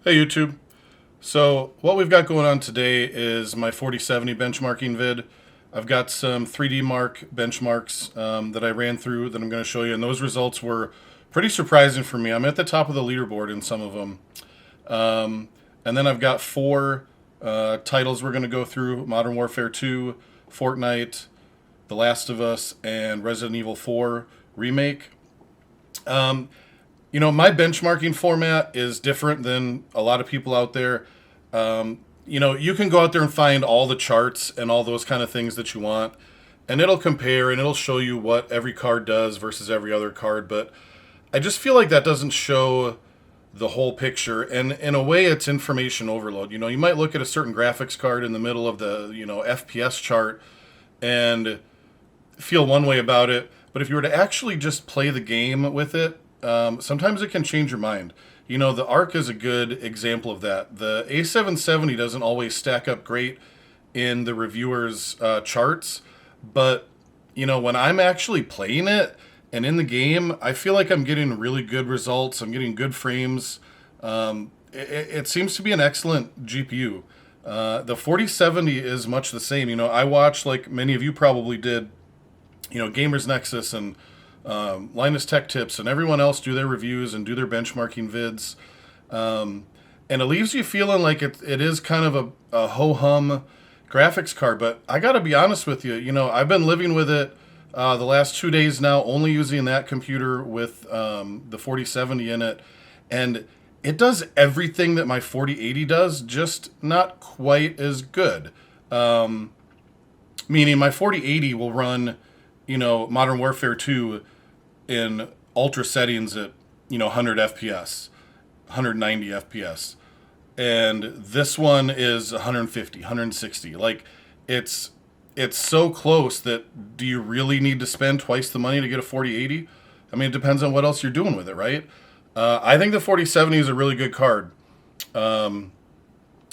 Hey YouTube. So what we've got going on today is my 4070 benchmarking vid. I've got some 3D Mark benchmarks that I ran through that I'm going to show you, and those results were pretty surprising for me. I'm at the top of the leaderboard in some of them. And then I've got four titles we're going to go through: Modern Warfare 2, Fortnite, The Last of Us, and Resident Evil 4 Remake. My benchmarking format is different than a lot of people out there. You can go out there and find all the charts and all those kind of things that you want, and it'll compare and it'll show you what every card does versus every other card. But I just feel like that doesn't show the whole picture, and in a way, it's information overload. You might look at a certain graphics card in the middle of the FPS chart and feel one way about it, but if you were to actually just play the game with it, sometimes it can change your mind. The ARC is a good example of that. The A770 doesn't always stack up great in the reviewers' charts, but when I'm actually playing it and in the game, I feel like I'm getting really good results. I'm getting good frames. It seems to be an excellent GPU. The 4070 is much the same. I watched, like many of you probably did, Gamers Nexus and Linus Tech Tips and everyone else do their reviews and do their benchmarking vids. And it leaves you feeling like it is kind of a ho-hum graphics card. But I got to be honest with you, I've been living with it the last 2 days now, only using that computer with the 4070 in it. And it does everything that my 4080 does, just not quite as good. Meaning my 4080 will run Modern Warfare 2 in ultra settings at 100 FPS, 190 FPS, and this one is 150, 160. Like it's so close that do you really need to spend twice the money to get a 4080? I mean, it depends on what else you're doing with it, right? I think the 4070 is a really good card, and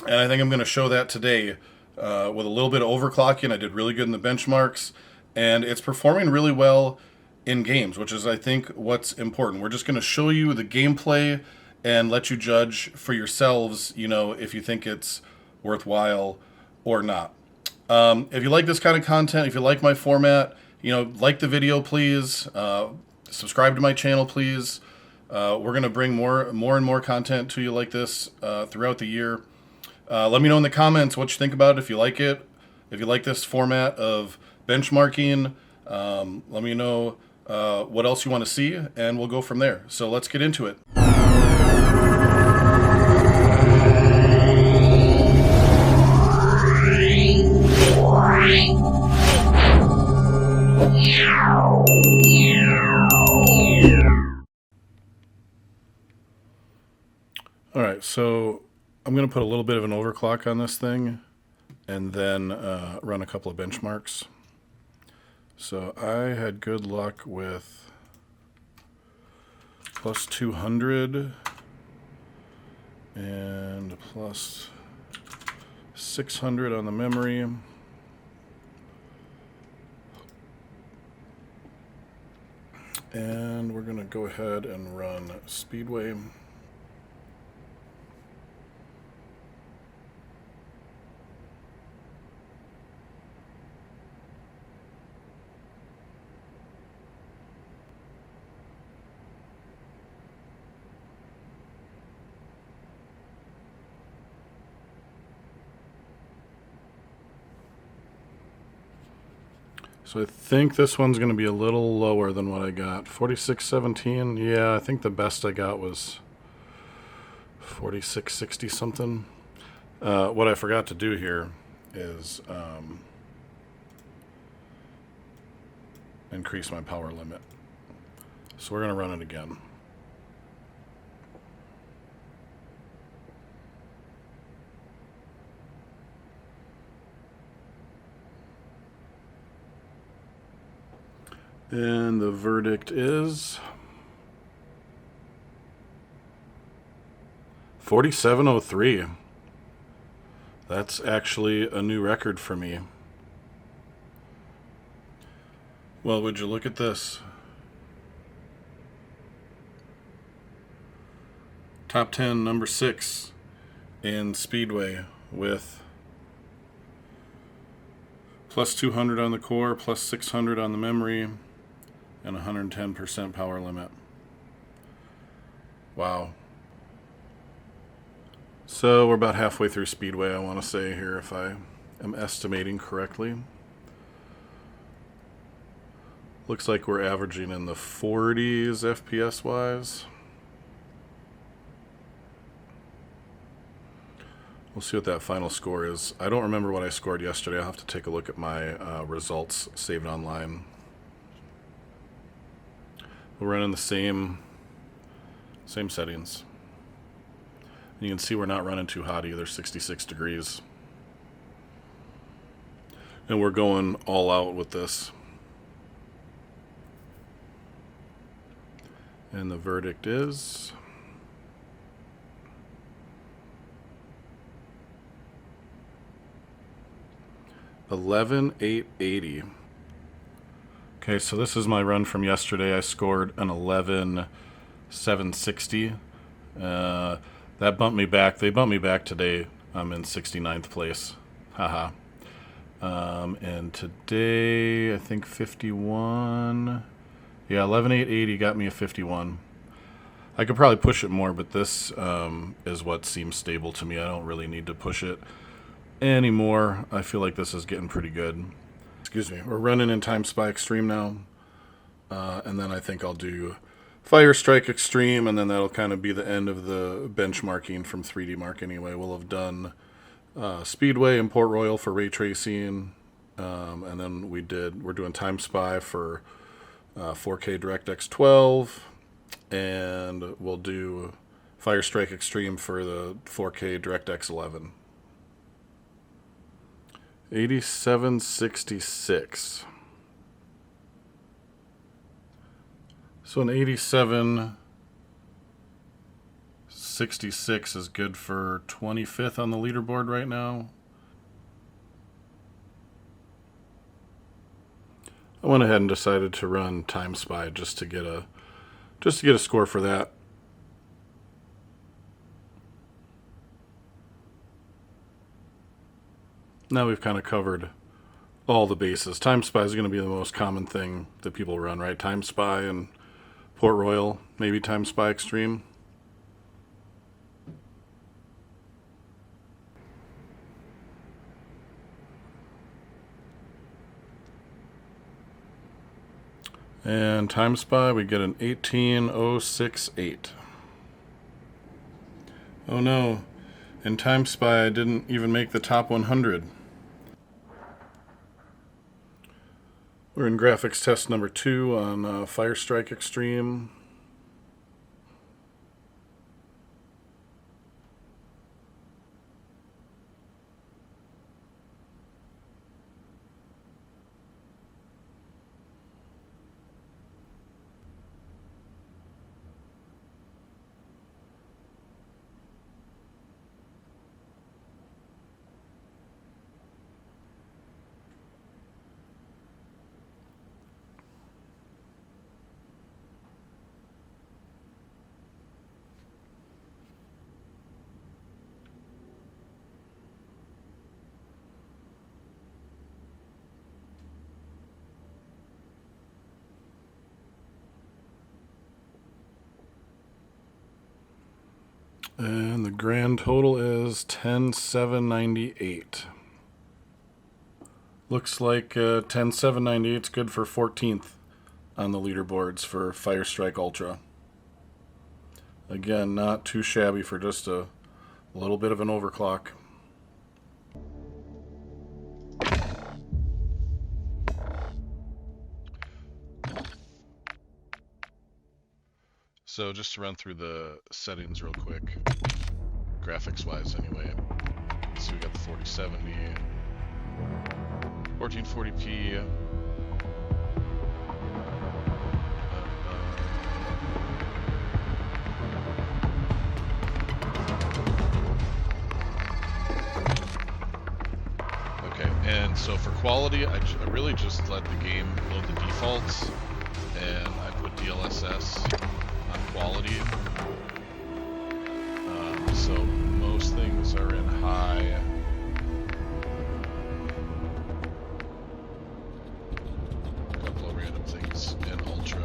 I think I'm going to show that today with a little bit of overclocking. I did really good in the benchmarks, and it's performing really well in games, which is, I think, what's important. We're just going to show you the gameplay and let you judge for yourselves, if you think it's worthwhile or not. If you like this kind of content, if you like my format, like the video, please. Subscribe to my channel, please. We're going to bring more and more content to you like this throughout the year. Let me know in the comments what you think about it, if you like it, if you like this format of benchmarking. Let me know what else you want to see, and we'll go from there. So let's get into it. All right, so I'm going to put a little bit of an overclock on this thing and then run a couple of benchmarks. So I had good luck with plus 200 and plus 600 on the memory. And we're going to go ahead and run Speedway. So I think this one's going to be a little lower than what I got. 4617, yeah, I think the best I got was 4660 something. What I forgot to do here is increase my power limit. So we're going to run it again. And the verdict is 4703. That's actually a new record for me. Well, would you look at this? Top 10, number 6. in Speedway with plus 200 on the core, plus 600 on the memory, and 110% power limit. Wow. So we're about halfway through Speedway, I want to say here, if I am estimating correctly. Looks like we're averaging in the 40s FPS wise. We'll see what that final score is. I don't remember what I scored yesterday. I'll have to take a look at my results saved online. We're running the same settings. And you can see we're not running too hot either, 66 degrees. And we're going all out with this. And the verdict is 11,880. Okay, so this is my run from yesterday. I scored an 11,760. That bumped me back. They bumped me back today. I'm in 69th place. Haha. And today, I think 51. Yeah, 11,880 got me a 51. I could probably push it more, but this is what seems stable to me. I don't really need to push it anymore. I feel like this is getting pretty good. Excuse me. We're running in Time Spy Extreme now. And then I think I'll do Fire Strike Extreme, and then that'll kind of be the end of the benchmarking from 3D Mark anyway. We'll have done Speedway and Port Royal for ray tracing. And then we're doing Time Spy for 4K DirectX 12. And we'll do Fire Strike Extreme for the 4K DirectX 11. 8766. So an 8766 is good for 25th on the leaderboard right now. I went ahead and decided to run Time Spy just to get a score for that. Now we've kind of covered all the bases. Time Spy is going to be the most common thing that people run, right? Time Spy and Port Royal, maybe Time Spy Extreme. And Time Spy, we get an 18068. Oh no, in Time Spy I didn't even make the top 100. We're in graphics test number 2 on Fire Strike Extreme. And the grand total is 10,798. Looks like 10,798 is good for 14th on the leaderboards for Fire Strike Ultra. Again, not too shabby for just a little bit of an overclock. So just to run through the settings real quick, graphics wise anyway. So we got the 4070, 1440p, okay, and so for quality, I really just let the game load the defaults, and I put DLSS on quality. So most things are in high. A couple of random things in ultra.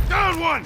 Down one!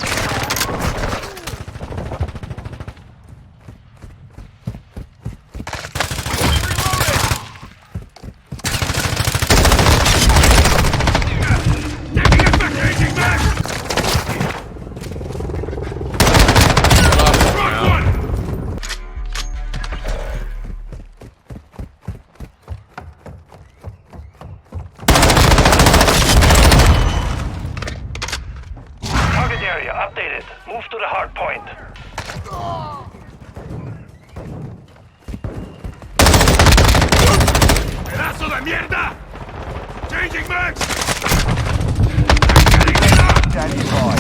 Area updated. Move to the hard point. ¡Pedazo de mierda! Changing max! Standing by.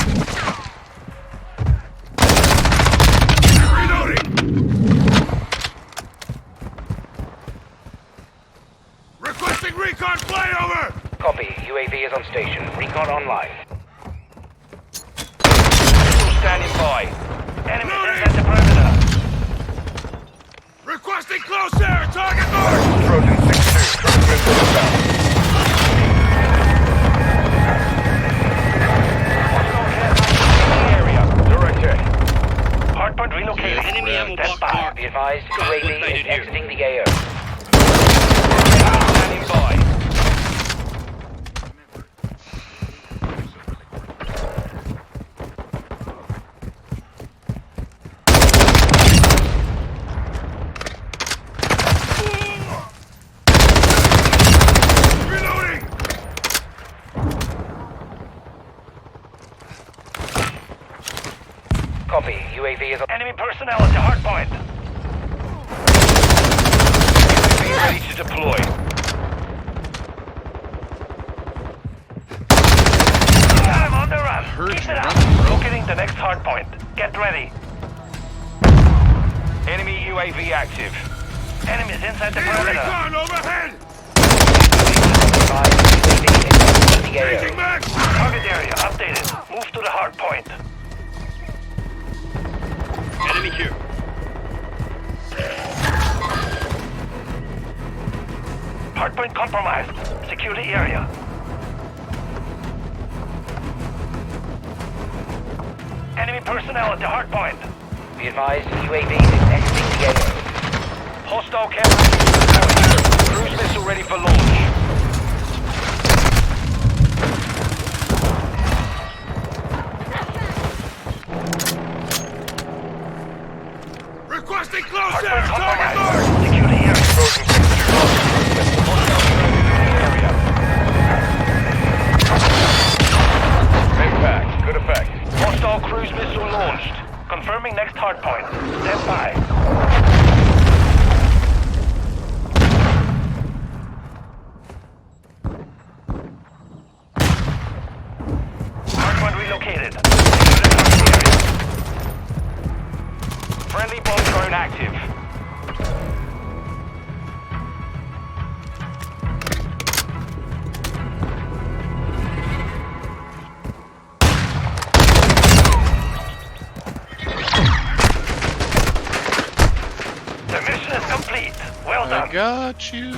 Reloading! Requesting recon flyover! Copy. UAV is on station. Recon online. Standing by. Enemy inside the perimeter. Requesting close air! Target mark! Trojan 6-2. Cruise missile inbound. Area. Direct hit. Hardpoint relocated. Enemy ammo box marked. Be advised, Got UAV one is sighted here. exiting the AO. Standing by. Reloading! Copy. UAV is on. Enemy personnel at the hard point. UAV ready to deploy. I'm on the run. Keep it up. Locating the next hard point. Get ready. Enemy UAV active. Enemies inside the perimeter. Recon overhead! Changing max! Target area updated. Move to the hard point. Enemy here. Hardpoint compromised. Secure the area. Enemy personnel at the hardpoint. Be advised, UAV is exiting the area. Hostile camera. Cruise missile ready for launch. Requesting close Hardpoint air! Target mark! compromised. Secure the area. Trojan 6-2. Hostile area. Impact. Good effect. Hostile cruise missile launched. Confirming next hardpoint. Stand by. Hardpoint relocated. Secure the target area. Friendly bomb drone active. The mission is complete. Well I done. got you.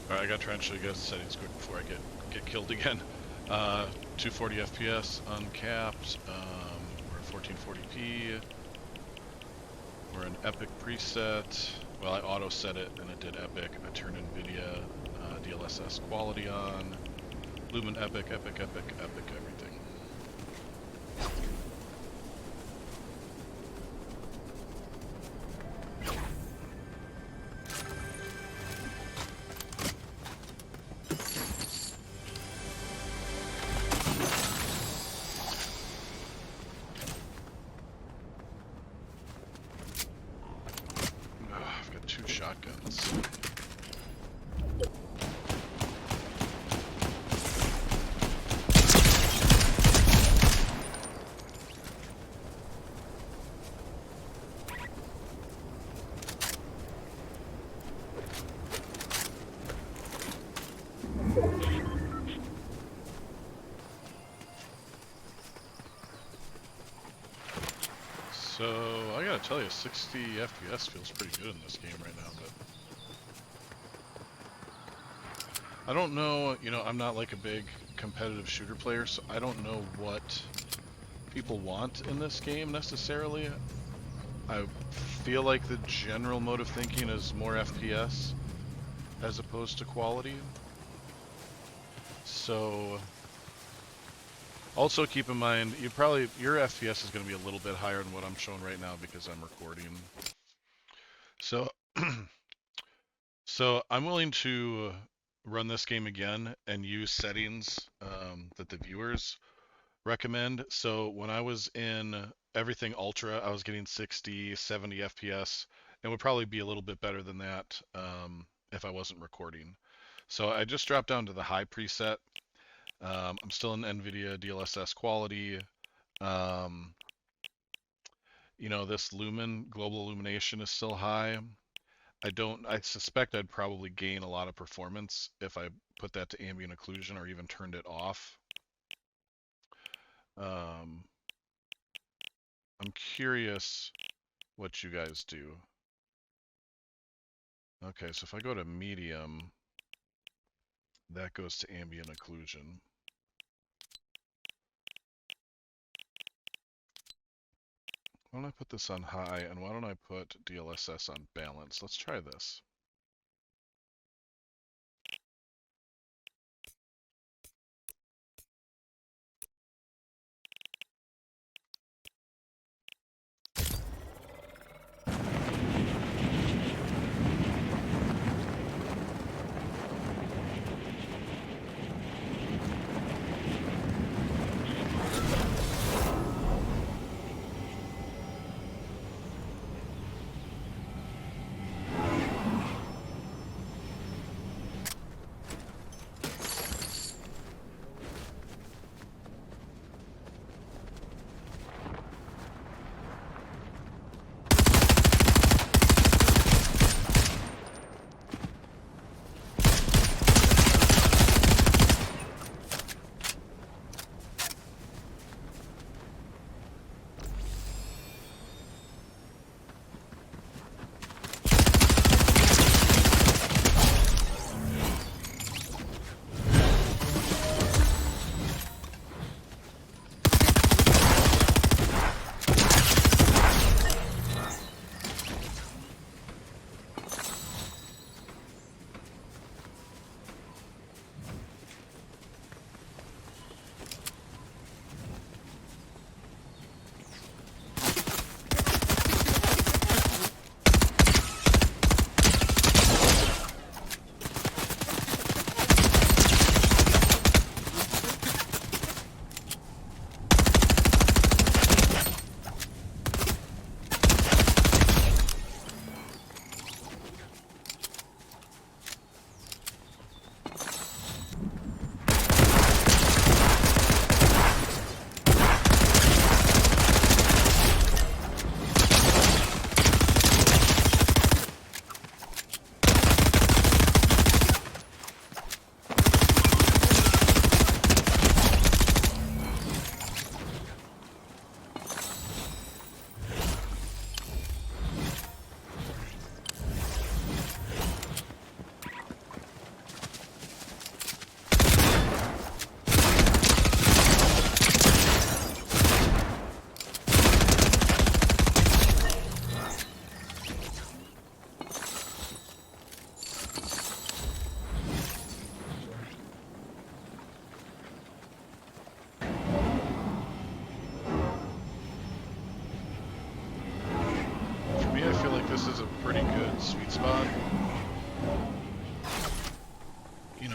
Alright, I gotta try and show you guys the settings quick before I get killed again. 240 FPS uncapped. We're at 1440p. We're in Epic preset. Well, I auto set it and it did Epic. I turned NVIDIA DLSS quality on. Lumen Epic, everything. So, I gotta tell you, 60 FPS feels pretty good in this game right now, but... I don't know, you know, I'm not like a big competitive shooter player, so I don't know what people want in this game necessarily. I feel like the general mode of thinking is more FPS as opposed to quality. So... Also keep in mind, your FPS is going to be a little bit higher than what I'm showing right now because I'm recording. So, so I'm willing to run this game again and use settings that the viewers recommend. So when I was in everything ultra, I was getting 60, 70 FPS, and would probably be a little bit better than that if I wasn't recording. So I just dropped down to the high preset. I'm still in NVIDIA DLSS quality. You know, this lumen, global illumination is still high. I suspect I'd probably gain a lot of performance if I put that to ambient occlusion or even turned it off. I'm curious what you guys do. Okay, so if I go to medium, that goes to ambient occlusion. Why don't I put this on high, and why don't I put DLSS on balance? Let's try this.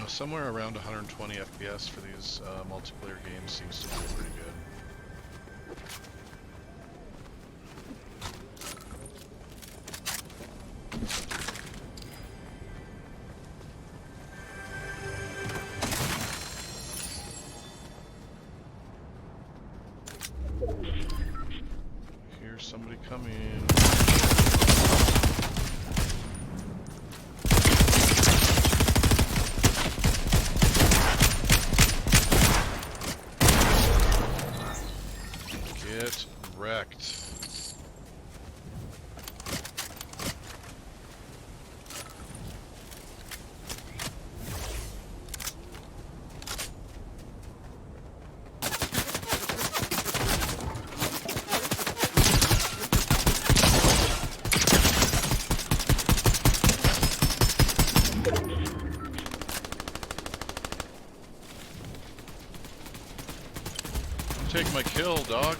Somewhere around 120 FPS for these multiplayer games seems to be pretty good. Here's somebody coming. Get wrecked. take my kill, dog.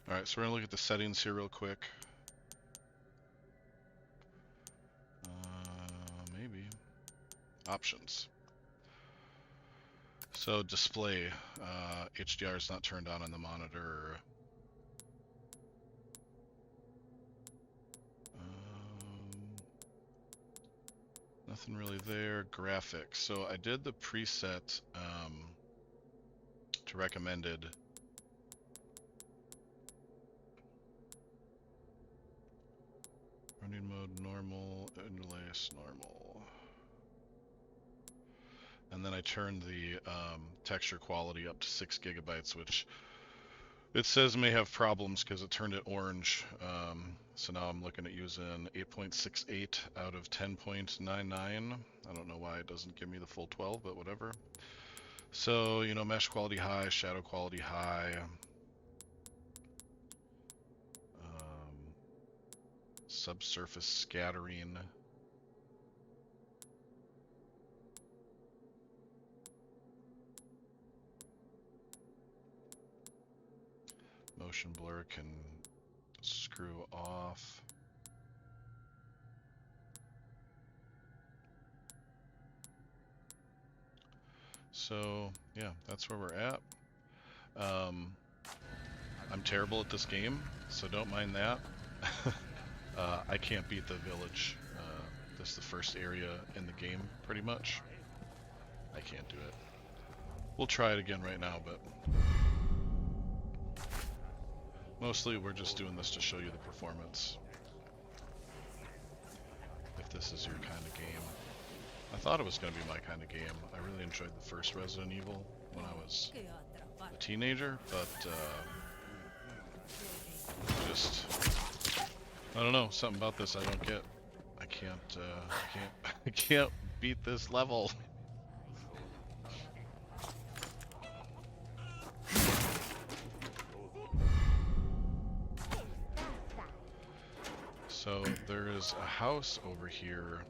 Alright, so we're gonna look at the settings here real quick. Maybe. Options. So display, HDR is not turned on the monitor. Nothing really there. Graphics. So I did the preset to recommended. Running mode normal, interlace normal. And then I turned the texture quality up to 6 gigabytes, which it says may have problems because it turned it orange. So now I'm looking at using 8.68 out of 10.99. I don't know why it doesn't give me the full 12, but whatever. So, you know, mesh quality high, shadow quality high. Subsurface scattering. Motion blur can screw off. So yeah, that's where we're at. I'm terrible at this game, so don't mind that. I can't beat the village. This is the first area in the game, pretty much. I can't do it. We'll try it again right now, but mostly we're just doing this to show you the performance. If this is your kind of game. I thought it was going to be my kind of game. I really enjoyed the first Resident Evil when I was a teenager, but just, I don't know, something about this I don't get. I can't beat this level. So there is a house over here.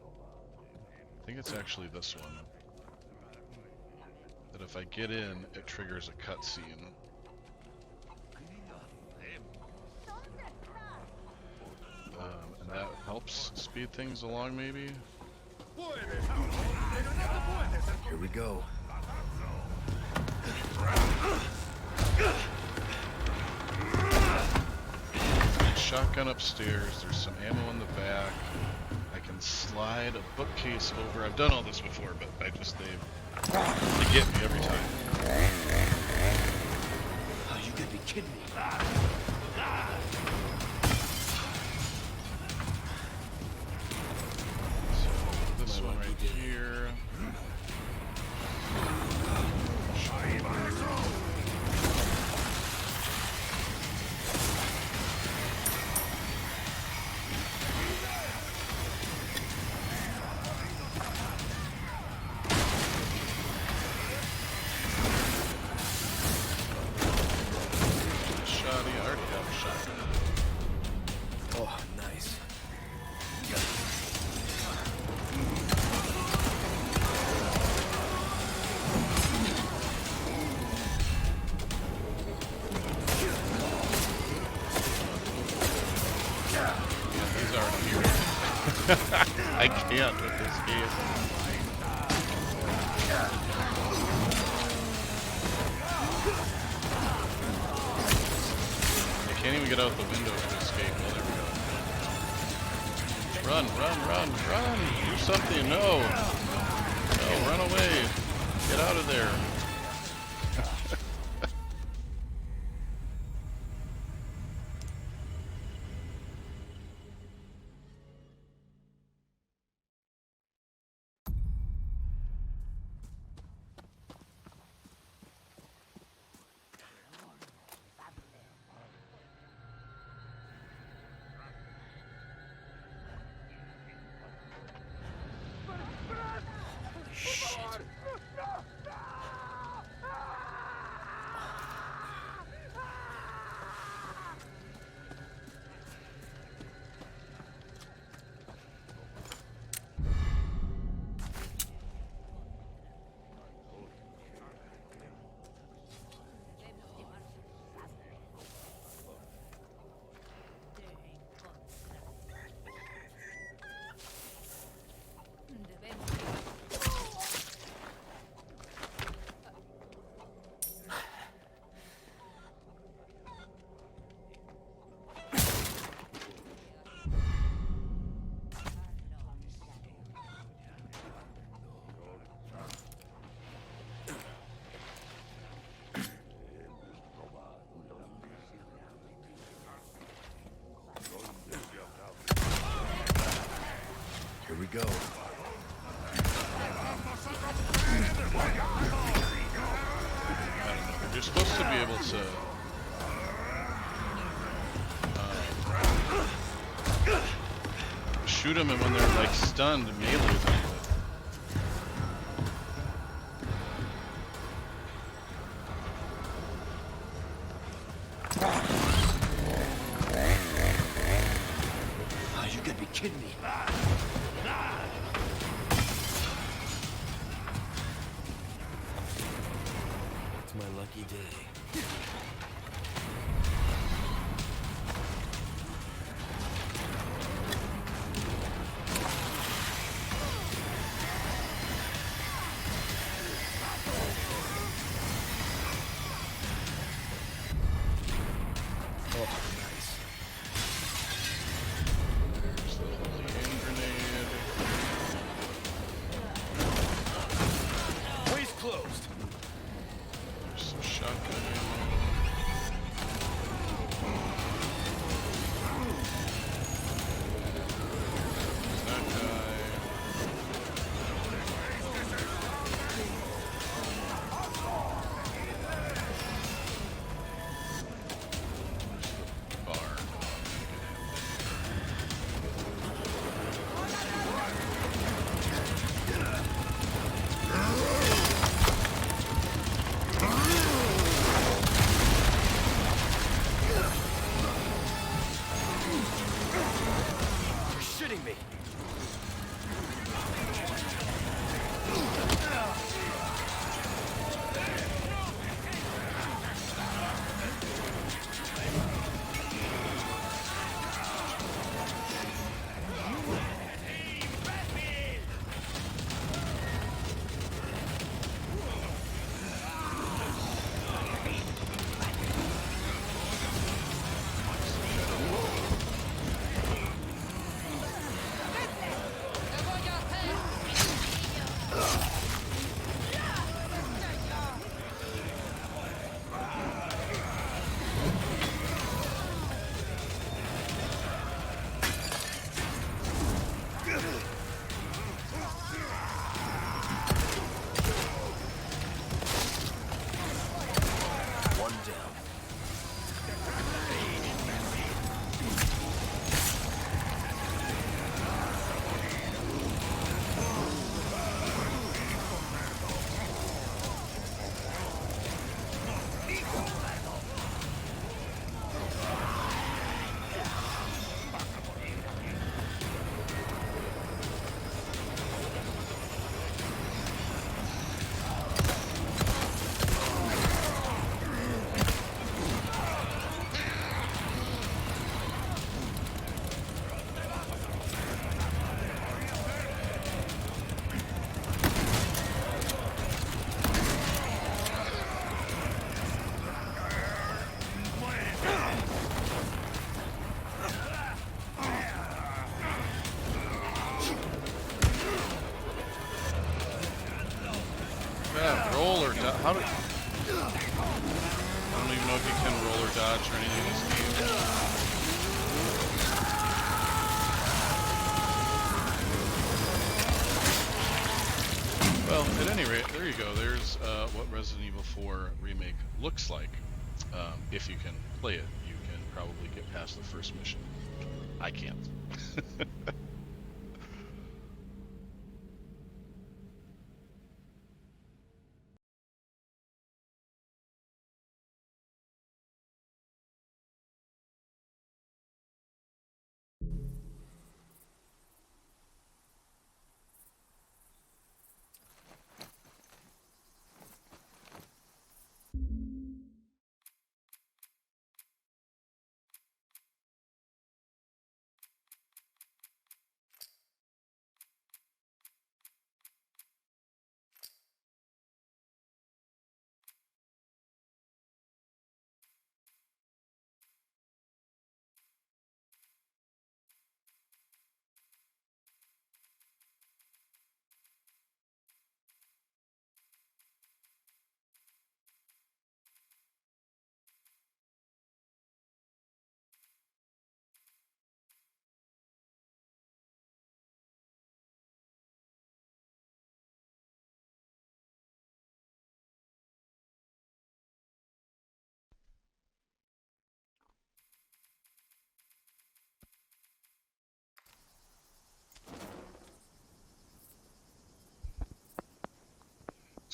I think it's actually this one. That if I get in, it triggers a cutscene. And that helps speed things along, maybe? Here we go. Shotgun upstairs, there's some ammo in the back. I can slide a bookcase over. I've done all this before, but they get me every time. Oh, you gotta be kidding me. So this one right here. You can't even get out the window to escape. Oh, there we go. Run, run, run, run! Do something! No! No, run away! Get out of there! Here we go. You're supposed to be able to shoot them, and when they're like stunned, melee them. Oh, you gotta be kidding me. It's my lucky day. There's the holy hand grenade. Way's closed. There's some shotgun ammo. Yeah, roll or dodge. How do... I don't even know if you can roll or dodge or anything in this game. Well, at any rate, there you go. There's what Resident Evil 4 Remake looks like. If you can play it, you can probably get past the first mission. I can't.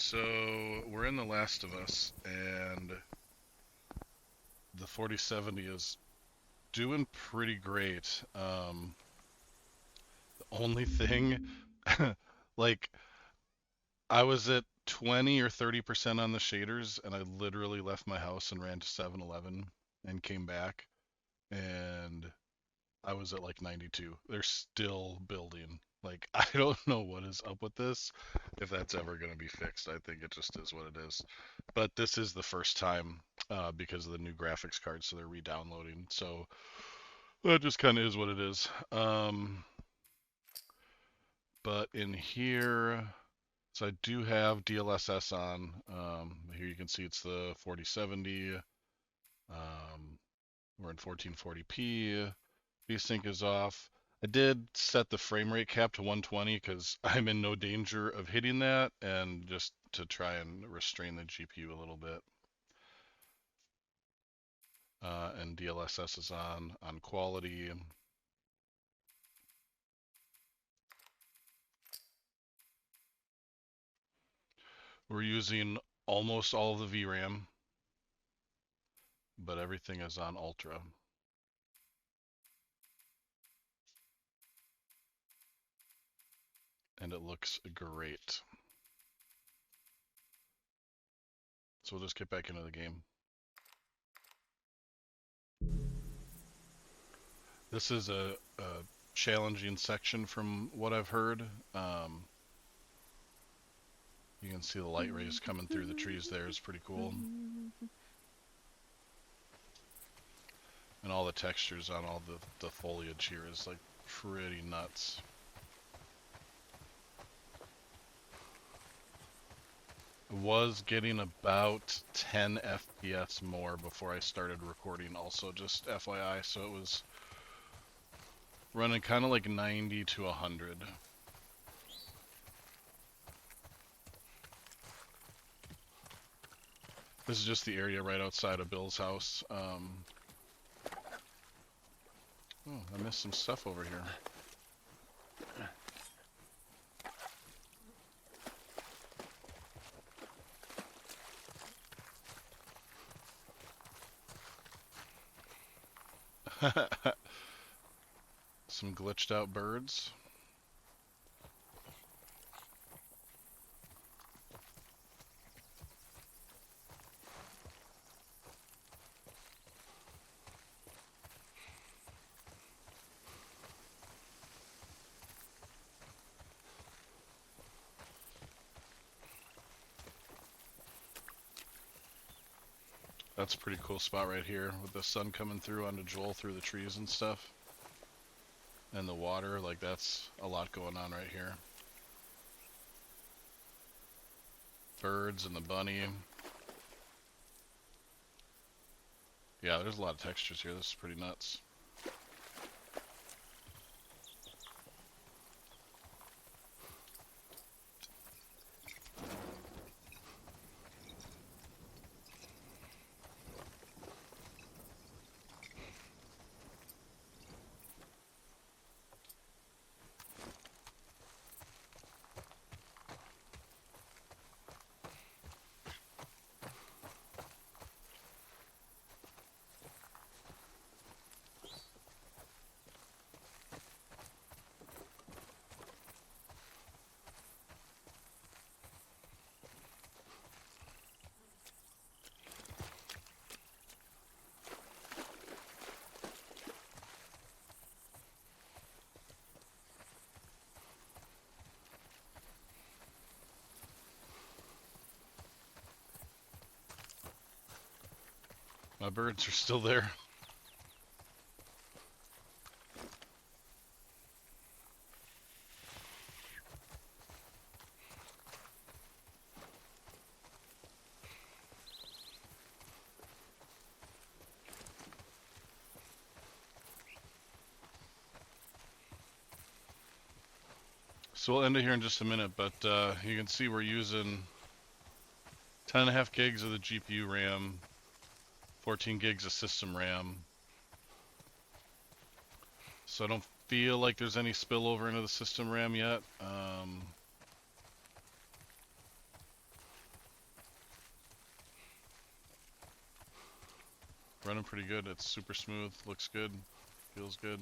So, we're in The Last of Us, and the 4070 is doing pretty great. The only thing, like, I was at 20 or 30% on the shaders, and I literally left my house and ran to 7-Eleven and came back, and I was at like 92. They're still building. Like, I don't know what is up with this, if that's ever going to be fixed. I think it just is what it is. But this is the first time because of the new graphics card, so they're re-downloading. So that just kind of is what it is. But in here, so I do have DLSS on. Here you can see it's the 4070. We're in 1440p. VSync is off. I did set the frame rate cap to 120 because I'm in no danger of hitting that, and just to try and restrain the GPU a little bit. And DLSS is on quality. We're using almost all of the VRAM, but everything is on Ultra. And it looks great. So we'll just get back into the game. This is a challenging section from what I've heard. You can see the light rays coming through the trees there. It's pretty cool. And all the textures on all the foliage here is like pretty nuts. Was getting about 10 FPS more before I started recording also, just FYI, so it was running kind of like 90 to 100. This is just the area right outside of Bill's house. Oh, I missed some stuff over here. Some glitched out birds. That's a pretty cool spot right here with the sun coming through onto Joel through the trees and stuff. And the water, like that's a lot going on right here. birds and the bunny. Yeah, there's a lot of textures here. This is pretty nuts. My birds are still there. So we'll end it here in just a minute, but you can see we're using 10.5 gigs of the GPU RAM, 14 gigs of system RAM. So I don't feel like there's any spillover into the system RAM yet. Running pretty good. It's super smooth, looks good, feels good.